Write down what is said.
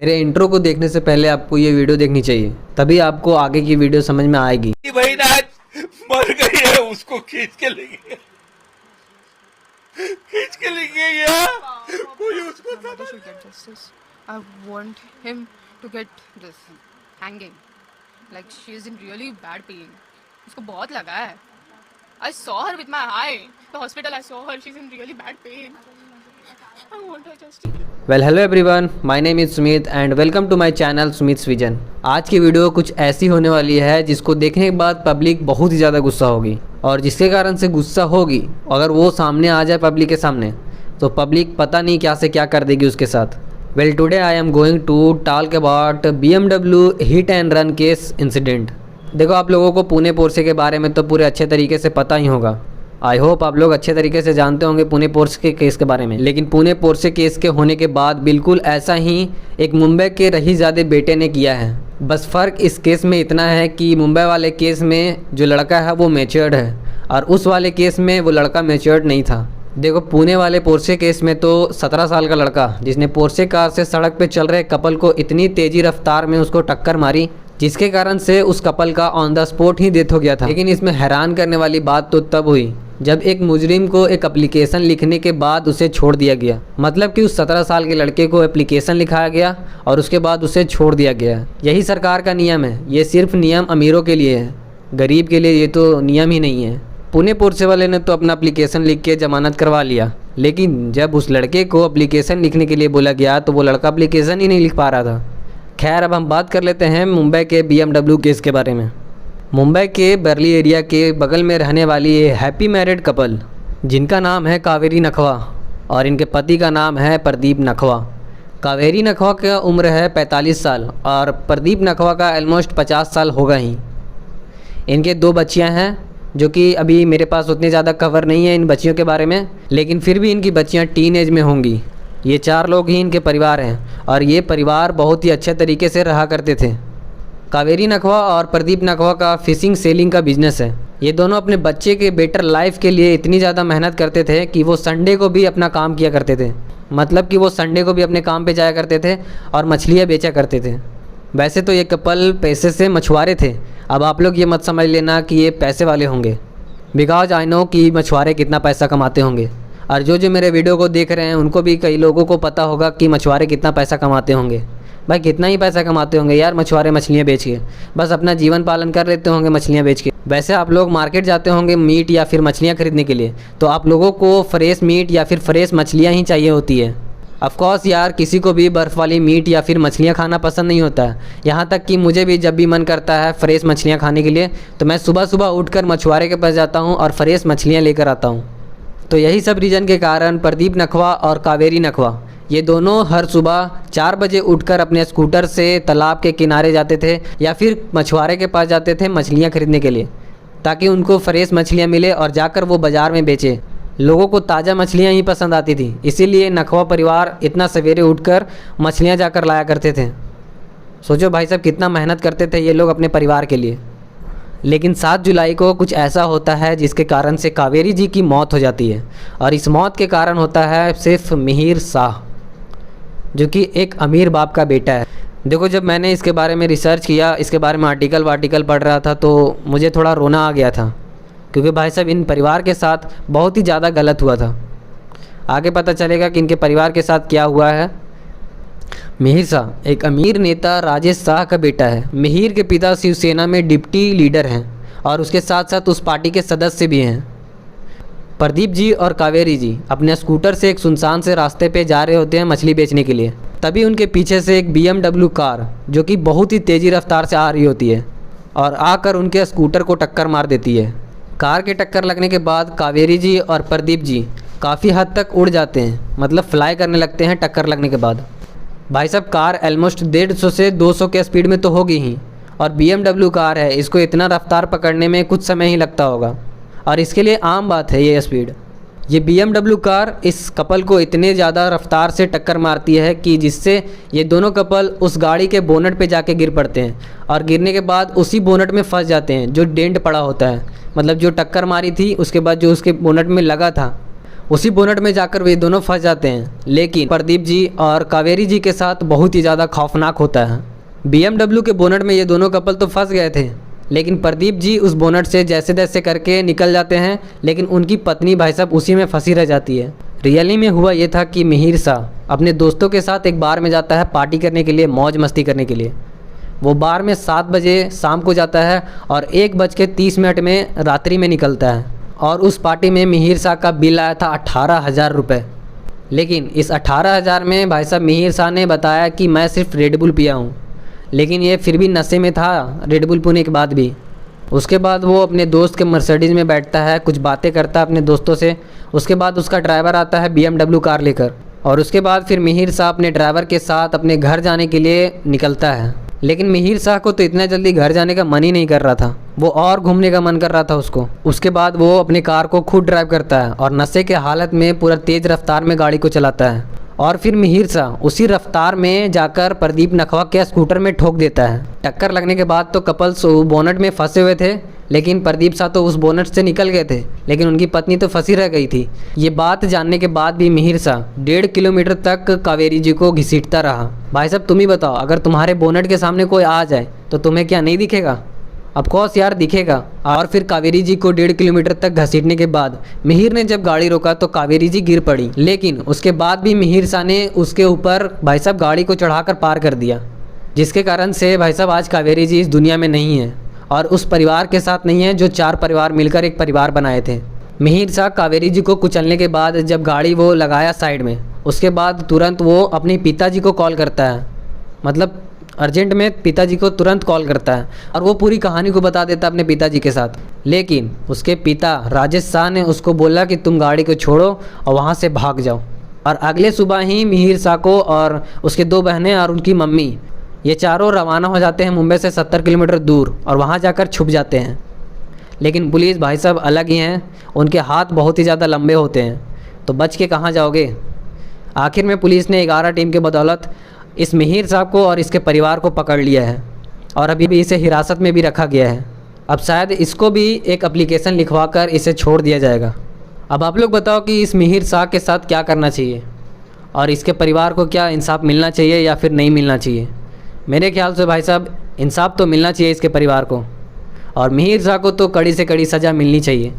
मेरे इंट्रो को देखने से पहले आपको ये वीडियो देखनी चाहिए, तभी आपको आगे की वीडियो समझ में आएगी। बहन आज मर गई है, उसको खींच के लेंगे, खींच के लेंगे यार, कोई उसको Mother should get justice. I want him to get this hanging. Like she is in really bad pain. उसको बहुत लगा है. I saw her with my eye. The hospital I saw her. She's in really bad pain. I want her justice. Well hello everyone, my name is Sumit and welcome to my channel Sumit vision. आज की video कुछ ऐसी होने वाली है जिसको देखने के बाद पब्लिक बहुत ही ज़्यादा गुस्सा होगी, और जिसके कारण से गुस्सा होगी अगर वो सामने आ जाए पब्लिक के सामने तो पब्लिक पता नहीं क्या से क्या कर देगी उसके साथ। Well today I am going to talk about BMW hit and run case incident. देखो, आप लोगों को पुणे पोर्शे के बारे में तो पूरे अच्छे तरीके से पता ही होगा। आई होप आप लोग अच्छे तरीके से जानते होंगे पुणे पोर्शे के केस के बारे में। लेकिन पुणे पोर्शे केस के होने के बाद बिल्कुल ऐसा ही एक मुंबई के रहीज़ादे बेटे ने किया है। बस फ़र्क इस केस में इतना है कि मुंबई वाले केस में जो लड़का है वो मैच्योर्ड है और उस वाले केस में वो लड़का मैच्योर्ड नहीं था। देखो, पुणे वाले पोर्शे केस में तो 17 साल का लड़का जिसने पोर्शे कार से सड़क पे चल रहे कपल को इतनी तेज़ी रफ्तार में उसको टक्कर मारी जिसके कारण से उस कपल का on the spot he death हो गया था। लेकिन इसमें हैरान करने वाली बात तो तब हुई जब एक मुजरिम को एक एप्लीकेशन लिखने के बाद उसे छोड़ दिया गया। मतलब कि उस 17 साल के लड़के को एप्लीकेशन लिखाया गया और उसके बाद उसे छोड़ दिया गया। यही सरकार का नियम है। ये सिर्फ नियम अमीरों के लिए है, गरीब के लिए ये तो नियम ही नहीं है। पुणे पोर्शे वाले ने तो अपना एप्लीकेशन लिख के जमानत करवा लिया, लेकिन जब उस लड़के को एप्लीकेशन लिखने के लिए बोला गया तो वो लड़का एप्लीकेशन ही नहीं लिख पा रहा था। खैर, अब हम बात कर लेते हैं मुंबई के BMW केस के बारे में। मुंबई के बर्ली एरिया के बगल में रहने वाली ये हैप्पी मैरिड कपल जिनका नाम है कावेरी नखवा और इनके पति का नाम है प्रदीप नखवा। कावेरी नखवा का उम्र है 45 साल और प्रदीप नखवा का ऑलमोस्ट 50 साल होगा ही। इनके 2 बच्चियां हैं जो कि अभी मेरे पास उतने ज़्यादा कवर नहीं है इन बच्चियों के बारे में, लेकिन फिर भी इनकी बच्चियां टीन एज में होंगी। ये 4 लोग ही इनके परिवार हैं और ये परिवार बहुत ही अच्छे तरीके से रहा करते थे। कावेरी नखवा और प्रदीप नखवा का फिशिंग सेलिंग का बिजनेस है। ये दोनों अपने बच्चे के बेटर लाइफ के लिए इतनी ज़्यादा मेहनत करते थे कि वो संडे को भी अपना काम किया करते थे। मतलब कि वो संडे को भी अपने काम पे जाया करते थे और मछलियाँ बेचा करते थे। वैसे तो ये कपल पैसे से मछुआरे थे। अब आप लोग ये मत समझ लेना कि ये पैसे वाले होंगे, बिकॉज आई नो कि मछुआरे कितना पैसा कमाते होंगे। और जो मेरे वीडियो को देख रहे हैं उनको भी कई लोगों को पता होगा कि मछुआरे कितना पैसा कमाते होंगे। भाई, कितना ही पैसा कमाते होंगे यार मछुआरे मछलियाँ बेच के, बस अपना जीवन पालन कर लेते होंगे मछलियाँ बेच के। वैसे आप लोग मार्केट जाते होंगे मीट या फिर मछलियाँ खरीदने के लिए, तो आप लोगों को फ्रेश मीट या फिर फ्रेश मछलियाँ ही चाहिए होती है। ऑफकोर्स यार, किसी को भी बर्फ़ वाली मीट या फिर मछलियाँ खाना पसंद नहीं होता है। यहाँ तक कि मुझे भी जब भी मन करता है फ्रेश मछलियाँ खाने के लिए तो मैं सुबह सुबह उठकर मछुआरे के पास जाता हूँ और फ्रेश मछलियाँ लेकर आता हूँ। तो यही सब रीज़न के कारण प्रदीप नखवा और कावेरी नखवा ये दोनों हर सुबह 4 बजे उठकर अपने स्कूटर से तालाब के किनारे जाते थे या फिर मछुआरे के पास जाते थे मछलियाँ खरीदने के लिए, ताकि उनको फ्रेश मछलियाँ मिले और जाकर वो बाज़ार में बेचे। लोगों को ताज़ा मछलियाँ ही पसंद आती थी, इसीलिए नखवा परिवार इतना सवेरे उठकर मछलियाँ जाकर लाया करते थे। सोचो भाई साहब, कितना मेहनत करते थे ये लोग अपने परिवार के लिए। लेकिन 7 जुलाई को कुछ ऐसा होता है जिसके कारण से कावेरी जी की मौत हो जाती है, और इस मौत के कारण होता है सिर्फ मिहिर शाह, जो कि एक अमीर बाप का बेटा है। देखो, जब मैंने इसके बारे में रिसर्च किया, इसके बारे में आर्टिकल पढ़ रहा था तो मुझे थोड़ा रोना आ गया था, क्योंकि भाई साहब इन परिवार के साथ बहुत ही ज़्यादा गलत हुआ था। आगे पता चलेगा कि इनके परिवार के साथ क्या हुआ है। मिहिर शाह एक अमीर नेता राजेश शाह का बेटा है। मिहिर के पिता शिवसेना में डिप्टी लीडर हैं और उसके साथ साथ उस पार्टी के सदस्य भी हैं। प्रदीप जी और कावेरी जी अपने स्कूटर से एक सुनसान से रास्ते पे जा रहे होते हैं मछली बेचने के लिए। तभी उनके पीछे से एक BMW कार जो कि बहुत ही तेज़ी रफ्तार से आ रही होती है और आकर उनके स्कूटर को टक्कर मार देती है। कार के टक्कर लगने के बाद कावेरी जी और प्रदीप जी काफ़ी हद तक उड़ जाते हैं, मतलब फ्लाई करने लगते हैं टक्कर लगने के बाद। भाई साहब, कार ऑलमोस्ट 150 से 200 के स्पीड में तो होगी ही, और BMW कार है, इसको इतना रफ्तार पकड़ने में कुछ समय ही लगता होगा और इसके लिए आम बात है ये स्पीड। ये BMW कार इस कपल को इतने ज़्यादा रफ्तार से टक्कर मारती है कि जिससे ये दोनों कपल उस गाड़ी के बोनट पे जाके गिर पड़ते हैं और गिरने के बाद उसी बोनट में फंस जाते हैं जो डेंट पड़ा होता है। मतलब जो टक्कर मारी थी उसके बाद जो उसके बोनट में लगा था उसी बोनट में जाकर वे दोनों फंस जाते हैं। लेकिन प्रदीप जी और कावेरी जी के साथ बहुत ही ज़्यादा खौफनाक होता है। BMW के बोनट में ये दोनों कपल तो फंस गए थे, लेकिन प्रदीप जी उस बोनट से जैसे तैसे करके निकल जाते हैं, लेकिन उनकी पत्नी भाई साहब उसी में फंसी रह जाती है। रियली में हुआ ये था कि मिहिर शाह अपने दोस्तों के साथ एक बार में जाता है पार्टी करने के लिए, मौज मस्ती करने के लिए। वो बार में 7 बजे शाम को जाता है और 1:30 में रात्रि में निकलता है। और उस पार्टी में मिहिर शाह का बिल आया था 18,000 रुपये। लेकिन इस 18,000 में भाई साहब मिहिर शाह ने बताया कि मैं सिर्फ रेड बुल पिया हूँ, लेकिन ये फिर भी नशे में था रेड बुल पीने के बाद भी। उसके बाद वो अपने दोस्त के मर्सिडीज़ में बैठता है, कुछ बातें करता है अपने दोस्तों से। उसके बाद उसका ड्राइवर आता है BMW कार लेकर, और उसके बाद फिर मिहिर शाह अपने ड्राइवर के साथ अपने घर जाने के लिए निकलता है। लेकिन मिहिर शाह को तो इतना जल्दी घर जाने का मन ही नहीं कर रहा था, वो और घूमने का मन कर रहा था उसको। उसके बाद वो अपनी कार को खुद ड्राइव करता है और नशे के हालत में पूरा तेज़ रफ्तार में गाड़ी को चलाता है। और फिर मिहिर शाह उसी रफ्तार में जाकर प्रदीप नखवा के स्कूटर में ठोक देता है। टक्कर लगने के बाद तो कपल्स बोनट में फंसे हुए थे, लेकिन प्रदीप शाह तो उस बोनट से निकल गए थे, लेकिन उनकी पत्नी तो फंसी रह गई थी। ये बात जानने के बाद भी मिहिर शाह 1.5 किलोमीटर तक कावेरी जी को घसीटता रहा। भाई साहब तुम ही बताओ, अगर तुम्हारे बोनट के सामने कोई आ जाए तो तुम्हें क्या नहीं दिखेगा? ऑफकोर्स यार दिखेगा। और फिर कावेरी जी को 1.5 किलोमीटर तक घसीटने के बाद मिहिर ने जब गाड़ी रोका तो कावेरी जी गिर पड़ी, लेकिन उसके बाद भी मिहिर शाह ने उसके ऊपर भाई साहब गाड़ी को चढ़ाकर पार कर दिया, जिसके कारण से भाई साहब आज कावेरी जी इस दुनिया में नहीं है और उस परिवार के साथ नहीं है जो 4 परिवार मिलकर एक परिवार बनाए थे। मिहिर शाह कावेरी जी को कुचलने के बाद जब गाड़ी वो लगाया साइड में, उसके बाद तुरंत वो अपने पिताजी को कॉल करता है, मतलब अर्जेंट में पिताजी को तुरंत कॉल करता है और वो पूरी कहानी को बता देता है अपने पिताजी के साथ। लेकिन उसके पिता राजेश शाह ने उसको बोला कि तुम गाड़ी को छोड़ो और वहाँ से भाग जाओ। और अगले सुबह ही मिहिर शाह को और उसके 2 बहनें और उनकी मम्मी, ये चारों रवाना हो जाते हैं मुंबई से 70 किलोमीटर दूर और वहाँ जाकर छुप जाते हैं। लेकिन पुलिस भाई साहब अलग ही हैं, उनके हाथ बहुत ही ज़्यादा लंबे होते हैं, तो बच के कहाँ जाओगे। आखिर में पुलिस ने 11 टीम के बदौलत इस मिहिर साहब को और इसके परिवार को पकड़ लिया है और अभी भी इसे हिरासत में भी रखा गया है। अब शायद इसको भी एक एप्लीकेशन लिखवा कर इसे छोड़ दिया जाएगा। अब आप लोग बताओ कि इस मिहिर शाह के साथ क्या करना चाहिए और इसके परिवार को क्या इंसाफ मिलना चाहिए या फिर नहीं मिलना चाहिए। मेरे ख्याल से भाई साहब इंसाफ तो मिलना चाहिए इसके परिवार को, और मिहिर शाह को तो कड़ी से कड़ी सज़ा मिलनी चाहिए।